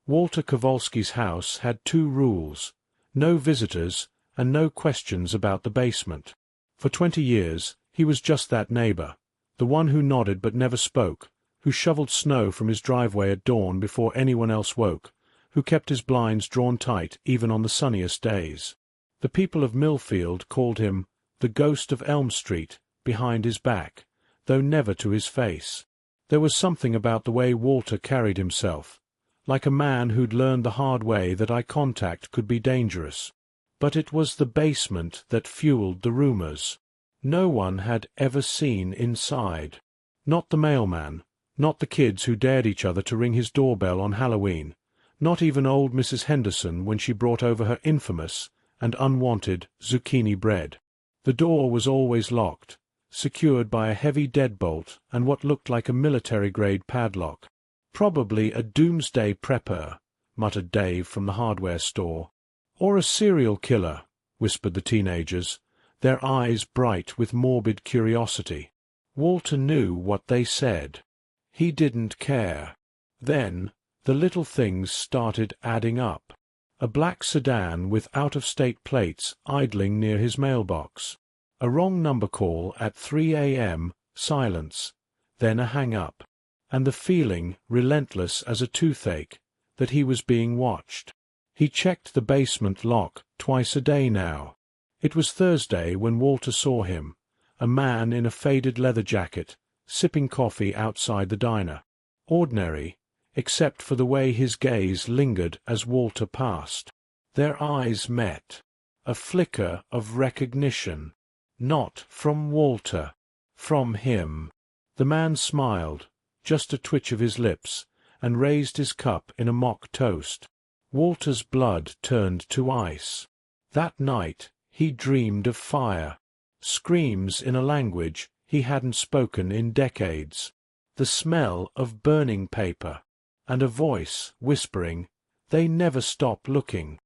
Walter Kowalski's house had two rules: no visitors and no questions about the basement. For 20 years he was just that neighbor, the one who nodded but never spoke, who shoveled snow from his driveway at dawn before anyone else woke, who kept his blinds drawn tight even on the sunniest days. The people of Millfield called him the ghost of Elm Street behind his back, though never to his face. There was something about the way Walter carried himself, like a man who'd learned the hard way that eye contact could be dangerous. But it was the basement that fueled the rumors. No one had ever seen inside. Not the mailman, not the kids who dared each other to ring his doorbell on Halloween, not even old Mrs. Henderson when she brought over her infamous and unwanted zucchini bread. The door was always locked, secured by a heavy deadbolt and what looked like a military-grade padlock. "Probably a doomsday prepper," muttered Dave from the hardware store. "Or a serial killer," whispered the teenagers, their eyes bright with morbid curiosity. Walter knew what they said. He didn't care. Then the little things started adding up. A black sedan with out-of-state plates idling near his mailbox. A wrong number call at 3 a.m., silence, then a hang-up. And the feeling, relentless as a toothache, that he was being watched. He checked the basement lock twice a day now. It was Thursday when Walter saw him, a man in a faded leather jacket, sipping coffee outside the diner. Ordinary, except for the way his gaze lingered as Walter passed. Their eyes met. A flicker of recognition. Not from Walter. From him. The man smiled, just a twitch of his lips, and raised his cup in a mock toast. Walter's blood turned to ice. That night he dreamed of fire. Screams in a language he hadn't spoken in decades. The smell of burning paper. And a voice whispering, "They never stop looking."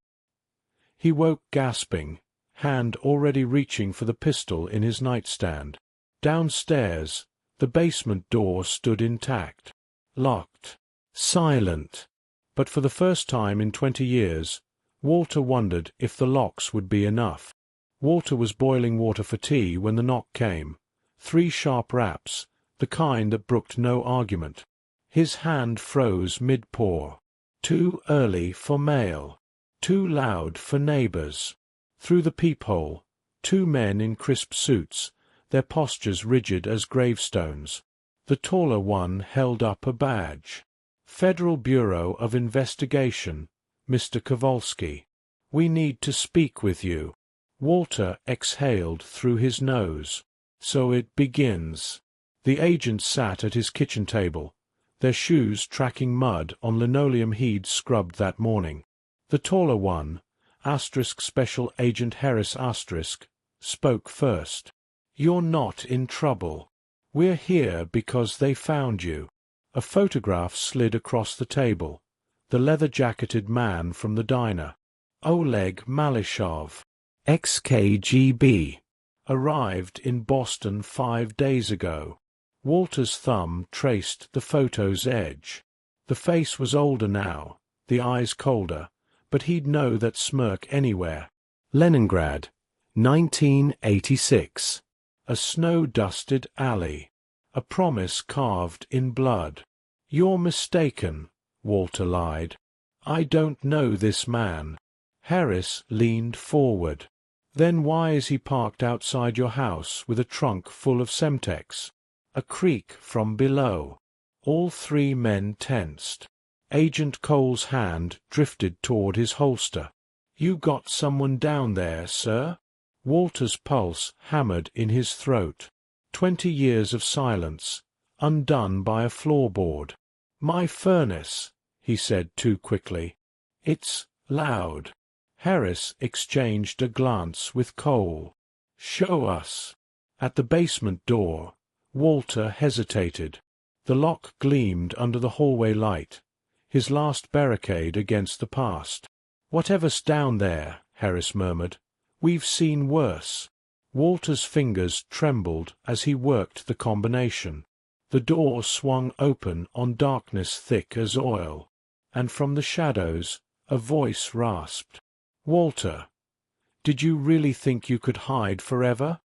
He woke gasping, hand already reaching for the pistol in his nightstand. Downstairs, the basement door stood intact. Locked. Silent. But for the first time in 20 years, Walter wondered if the locks would be enough. Walter was boiling water for tea when the knock came. 3 sharp raps, the kind that brooked no argument. His hand froze mid-pour. Too early for mail. Too loud for neighbors. Through the peephole, 2 men in crisp suits, their postures rigid as gravestones. The taller one held up a badge. "Federal Bureau of Investigation, Mr. Kowalski. We need to speak with you." Walter exhaled through his nose. "So it begins." The agent sat at his kitchen table, their shoes tracking mud on linoleum he'd scrubbed that morning. The taller one, Special Agent Harris spoke first. "You're not in trouble. We're here because they found you." A photograph slid across the table. The leather-jacketed man from the diner. Oleg Malishov, ex-KGB. Arrived in Boston 5 days ago. Walter's thumb traced the photo's edge. The face was older now, the eyes colder, but he'd know that smirk anywhere. Leningrad, 1986. A snow-dusted alley. A promise carved in blood. "You're mistaken," Walter lied. "I don't know this man." Harris leaned forward. "Then why is he parked outside your house with a trunk full of Semtex?" A creak from below. All 3 men tensed. Agent Cole's hand drifted toward his holster. "You got someone down there, sir?" Walter's pulse hammered in his throat. 20 years of silence, undone by a floorboard. "My furnace," he said too quickly. "It's loud." Harris exchanged a glance with Cole. "Show us." At the basement door, Walter hesitated. The lock gleamed under the hallway light, his last barricade against the past. "Whatever's down there," Harris murmured, "we've seen worse." Walter's fingers trembled as he worked the combination. The door swung open on darkness thick as oil. and from the shadows, a voice rasped. "Walter, did you really think you could hide forever?"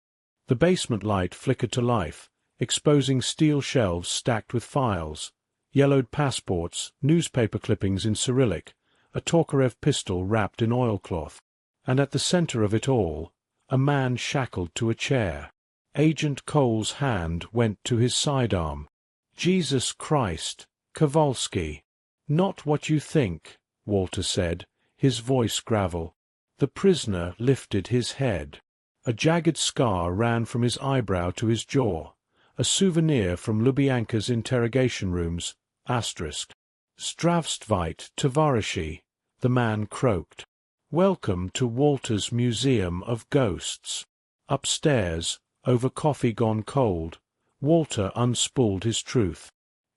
The basement light flickered to life, exposing steel shelves stacked with files, yellowed passports, newspaper clippings in Cyrillic, a Tokarev pistol wrapped in oilcloth, and at the center of it all, a man shackled to a chair. Agent Cole's hand went to his sidearm. "Jesus Christ, Kowalski." "Not what you think," Walter said, his voice gravel. The prisoner lifted his head. A jagged scar ran from his eyebrow to his jaw, a souvenir from Lubyanka's interrogation rooms, asterisk. "Zdravstvuyte, tovaryshi," the man croaked. "Welcome to Walter's Museum of Ghosts." Upstairs, over coffee gone cold, Walter unspooled his truth.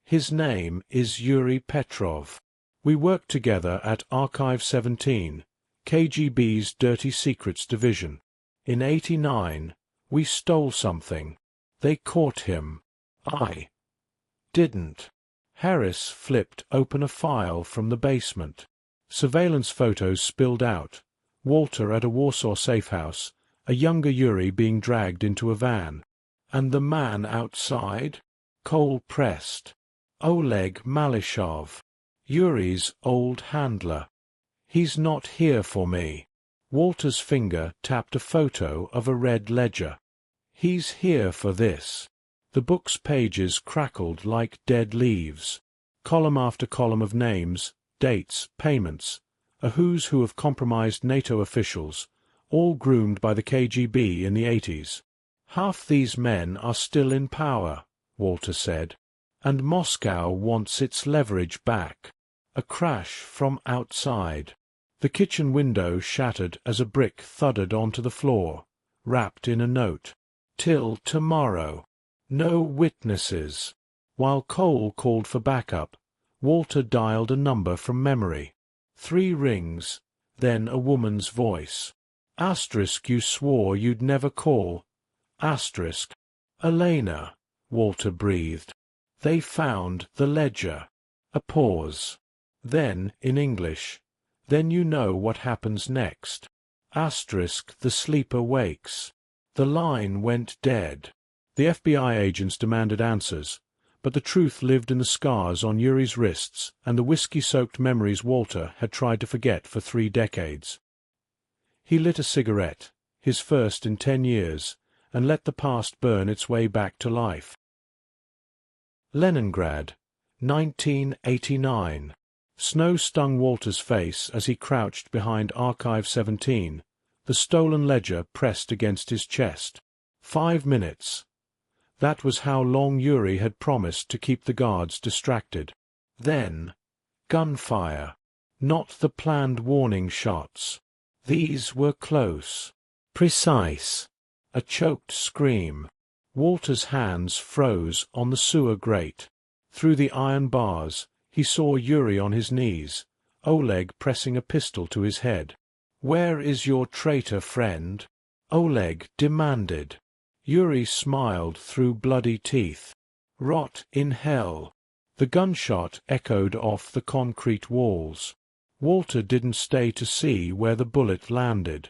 "His name is Yuri Petrov. We worked together at Archive 17, KGB's Dirty Secrets Division. In '89, we stole something. They caught him. I didn't." Harris flipped open a file from the basement. Surveillance photos spilled out. Walter at a Warsaw safehouse, a younger Yuri being dragged into a van. "And the man outside?" Cole pressed. "Oleg Malishov, Yuri's old handler. He's not here for me." Walter's finger tapped a photo of a red ledger. "He's here for this." The book's pages crackled like dead leaves. Column after column of names, dates, payments, a who's who of compromised NATO officials, all groomed by the KGB in the '80s. "Half these men are still in power," Walter said, "and Moscow wants its leverage back." A crash from outside. The kitchen window shattered as a brick thudded onto the floor, wrapped in a note. "Till tomorrow. No witnesses." While Cole called for backup, Walter dialed a number from memory. 3 rings, then a woman's voice. "Asterisk, you swore you'd never call." Asterisk. "Elena," Walter breathed. "They found the ledger." A pause. Then, in English, "Then you know what happens next." Asterisk, the sleeper wakes. The line went dead. The FBI agents demanded answers, but the truth lived in the scars on Yuri's wrists and the whiskey-soaked memories Walter had tried to forget for 3 decades. He lit a cigarette, his first in 10 years, and let the past burn its way back to life. Leningrad, 1989. Snow stung Walter's face as he crouched behind Archive 17, the stolen ledger pressed against his chest. 5 minutes. That was how long Yuri had promised to keep the guards distracted. Then, gunfire. Not the planned warning shots. These were close. Precise. A choked scream. Walter's hands froze on the sewer grate. Through the iron bars, he saw Yuri on his knees, Oleg pressing a pistol to his head. "Where is your traitor friend?" Oleg demanded. Yuri smiled through bloody teeth. "Rot in hell." The gunshot echoed off the concrete walls. Walter didn't stay to see where the bullet landed.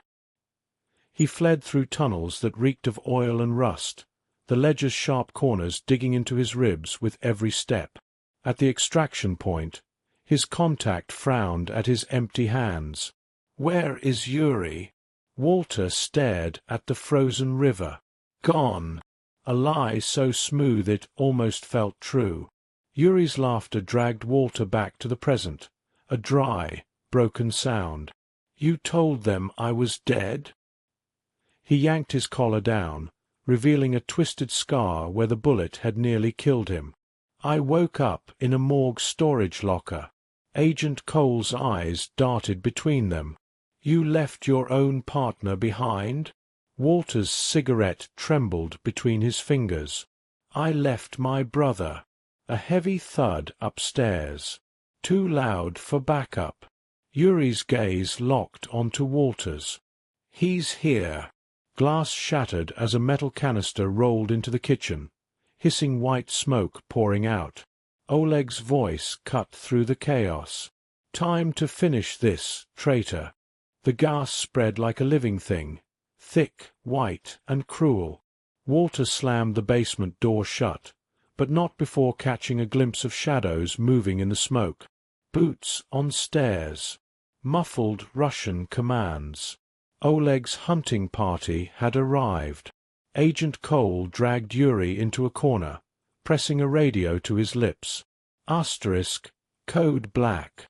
He fled through tunnels that reeked of oil and rust, the ledger's sharp corners digging into his ribs with every step. At the extraction point, his contact frowned at his empty hands. "Where is Yuri?" Walter stared at the frozen river. Gone. A lie so smooth it almost felt true. Yuri's laughter dragged Walter back to the present, a dry, broken sound. "You told them I was dead?" He yanked his collar down, revealing a twisted scar where the bullet had nearly killed him. "I woke up in a morgue storage locker." Agent Cole's eyes darted between them. "You left your own partner behind?" Walter's cigarette trembled between his fingers. "I left my brother." A heavy thud upstairs. Too loud for backup. Yuri's gaze locked onto Walter's. "He's here." Glass shattered as a metal canister rolled into the kitchen, hissing white smoke pouring out. Oleg's voice cut through the chaos. Time to finish this, traitor. The gas spread like a living thing, thick, white, and cruel. Walter slammed the basement door shut, but not before catching a glimpse of shadows moving in the smoke. Boots on stairs. Muffled Russian commands. Oleg's hunting party had arrived. Agent Cole dragged Yuri into a corner, pressing a radio to his lips. Asterisk, code black.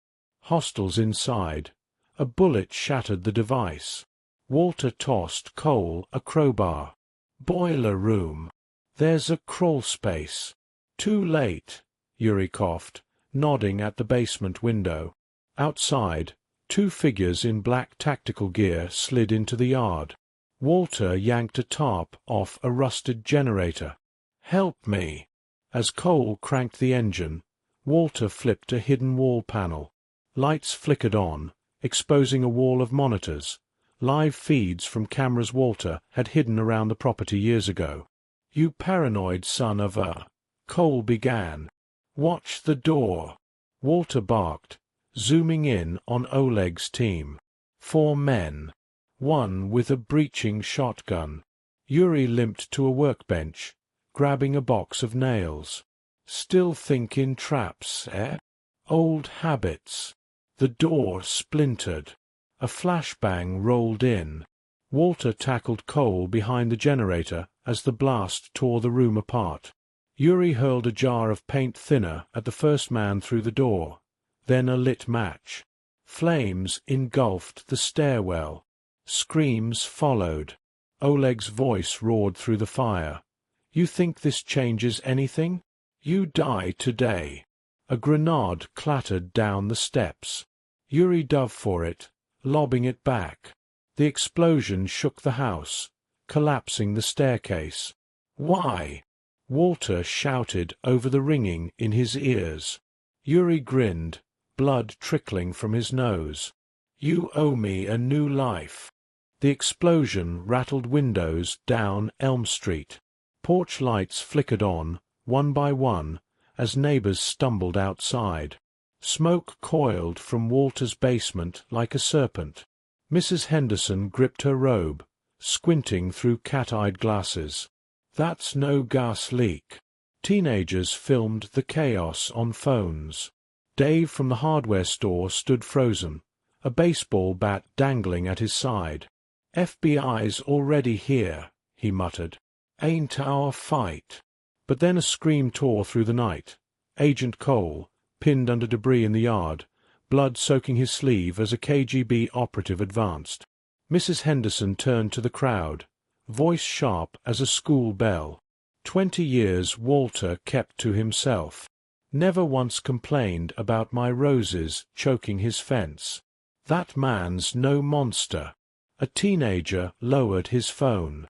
Hostiles inside. A bullet shattered the device. Walter tossed Cole a crowbar. Boiler room. There's a crawl space. Too late, Yuri coughed, nodding at the basement window. Outside, two figures in black tactical gear slid into the yard. Walter yanked a tarp off a rusted generator. Help me. As Cole cranked the engine, Walter flipped a hidden wall panel. Lights flickered on, exposing a wall of monitors. Live feeds from cameras Walter had hidden around the property years ago. You paranoid son of a... Cole began. Watch the door. Walter barked, zooming in on Oleg's team. 4 men. One with a breaching shotgun. Yuri limped to a workbench, grabbing a box of nails. Still think in traps, eh? Old habits. The door splintered. A flashbang rolled in. Walter tackled Cole behind the generator as the blast tore the room apart. Yuri hurled a jar of paint thinner at the first man through the door, then a lit match. Flames engulfed the stairwell. Screams followed. Oleg's voice roared through the fire. You think this changes anything? You die today. A grenade clattered down the steps. Yuri dove for it, lobbing it back. The explosion shook the house, collapsing the staircase. Why? Walter shouted over the ringing in his ears. Yuri grinned, blood trickling from his nose. You owe me a new life. The explosion rattled windows down Elm Street. Porch lights flickered on, one by one, as neighbors stumbled outside. Smoke coiled from Walter's basement like a serpent. Mrs. Henderson gripped her robe, squinting through cat-eyed glasses. That's no gas leak. Teenagers filmed the chaos on phones. Dave from the hardware store stood frozen, a baseball bat dangling at his side. FBI's already here, he muttered. Ain't our fight. But then a scream tore through the night. Agent Cole, pinned under debris in the yard, blood soaking his sleeve as a KGB operative advanced. Mrs. Henderson turned to the crowd, voice sharp as a school bell. 20 years Walter kept to himself. Never once complained about my roses choking his fence. That man's no monster. A teenager lowered his phone.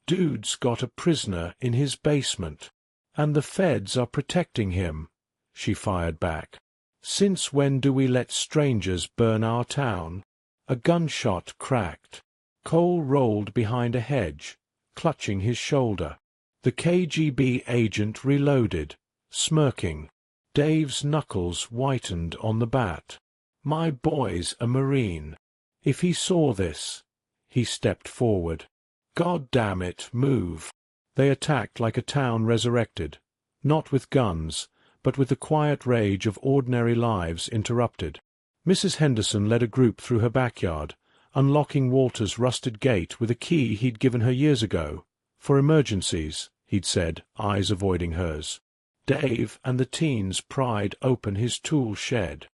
Dude's got a prisoner in his basement. And the feds are protecting him, she fired back. Since when do we let strangers burn our town? A gunshot cracked. Cole rolled behind a hedge, clutching his shoulder. The KGB agent reloaded, smirking. Dave's knuckles whitened on the bat. My boy's a Marine. If he saw this... He stepped forward. God damn it, move. They attacked like a town resurrected, not with guns, but with the quiet rage of ordinary lives interrupted. Mrs. Henderson led a group through her backyard, unlocking Walter's rusted gate with a key he'd given her years ago. For emergencies, he'd said, eyes avoiding hers. Dave and the teens pried open his tool shed.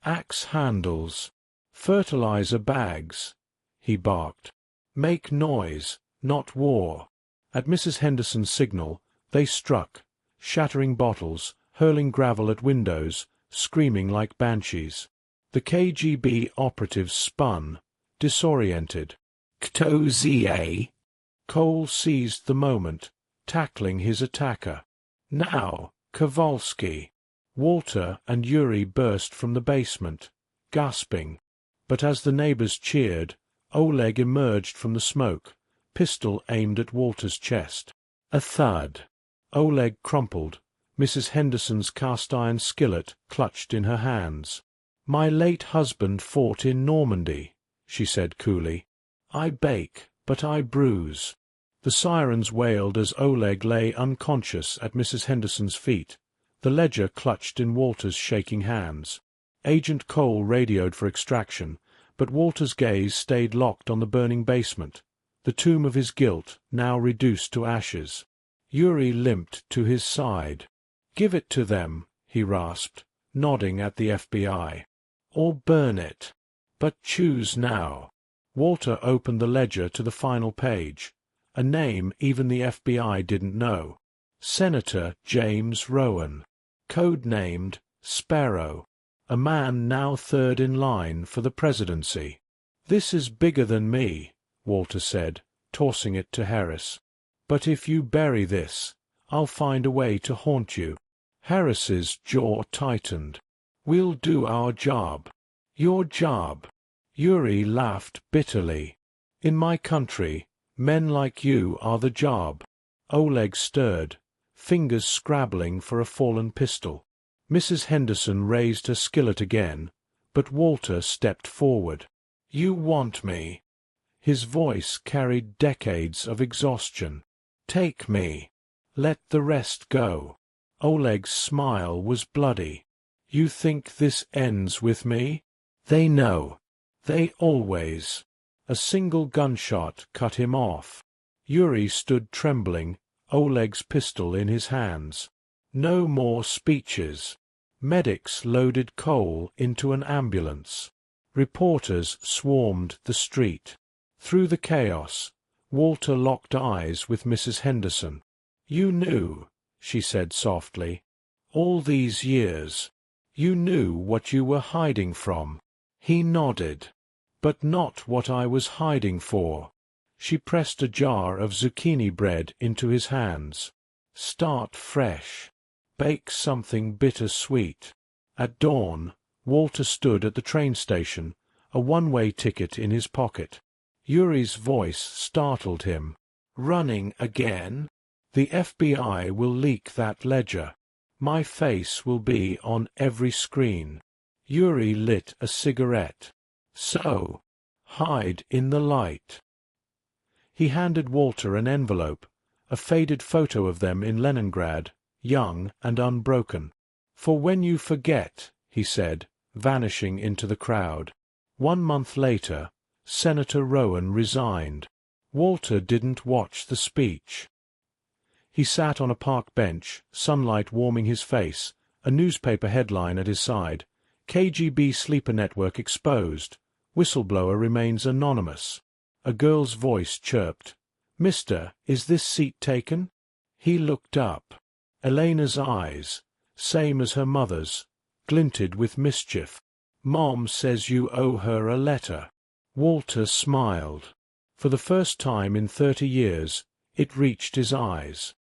Axe handles. Fertilizer bags. He barked. Make noise, not war. At Mrs. Henderson's signal, they struck, shattering bottles, hurling gravel at windows, screaming like banshees. The KGB operatives spun, disoriented. Kto zje? Cole seized the moment, tackling his attacker. Now, Kowalski. Walter and Yuri burst from the basement, gasping. But as the neighbors cheered, Oleg emerged from the smoke, pistol aimed at Walter's chest. A thud. Oleg crumpled, Mrs. Henderson's cast-iron skillet clutched in her hands. "My late husband fought in Normandy," she said coolly. "I bake, but I bruise." The sirens wailed as Oleg lay unconscious at Mrs. Henderson's feet, the ledger clutched in Walter's shaking hands. Agent Cole radioed for extraction, but Walter's gaze stayed locked on the burning basement, the tomb of his guilt, now reduced to ashes. Yuri limped to his side. "Give it to them," he rasped, nodding at the FBI. "Or burn it. But choose now." Walter opened the ledger to the final page. A name even the FBI didn't know. Senator James Rowan. Code-named Sparrow. A man now third in line for the presidency. "This is bigger than me," Walter said, tossing it to Harris. "But if you bury this, I'll find a way to haunt you." Harris's jaw tightened. "We'll do our job." "Your job?" Yuri laughed bitterly. "In my country, men like you are the job." Oleg stirred, fingers scrabbling for a fallen pistol. Mrs. Henderson raised her skillet again, but Walter stepped forward. "You want me." His voice carried decades of exhaustion. "Take me. Let the rest go." Oleg's smile was bloody. "You think this ends with me? They know. They always." A single gunshot cut him off. Yuri stood trembling, Oleg's pistol in his hands. No more speeches. Medics loaded coal into an ambulance. Reporters swarmed the street. Through the chaos, Walter locked eyes with Mrs. Henderson. "You knew," she said softly. "All these years. You knew what you were hiding from." He nodded. "But not what I was hiding for." She pressed a jar of zucchini bread into his hands. "Start fresh. Bake something bitter-sweet." At dawn, Walter stood at the train station, a one-way ticket in his pocket. Yuri's voice startled him. "Running again? The FBI will leak that ledger. My face will be on every screen." Yuri lit a cigarette. "So, hide in the light." He handed Walter an envelope, a faded photo of them in Leningrad, young and unbroken. "For when you forget," he said, vanishing into the crowd. 1 month later, Senator Rowan resigned. Walter didn't watch the speech. He sat on a park bench, sunlight warming his face, a newspaper headline at his side. KGB sleeper network exposed. Whistleblower remains anonymous. A girl's voice chirped. "Mister, is this seat taken?" He looked up. Elena's eyes, same as her mother's, glinted with mischief. "Mom says you owe her a letter." Walter smiled. For the first time in 30 years, it reached his eyes.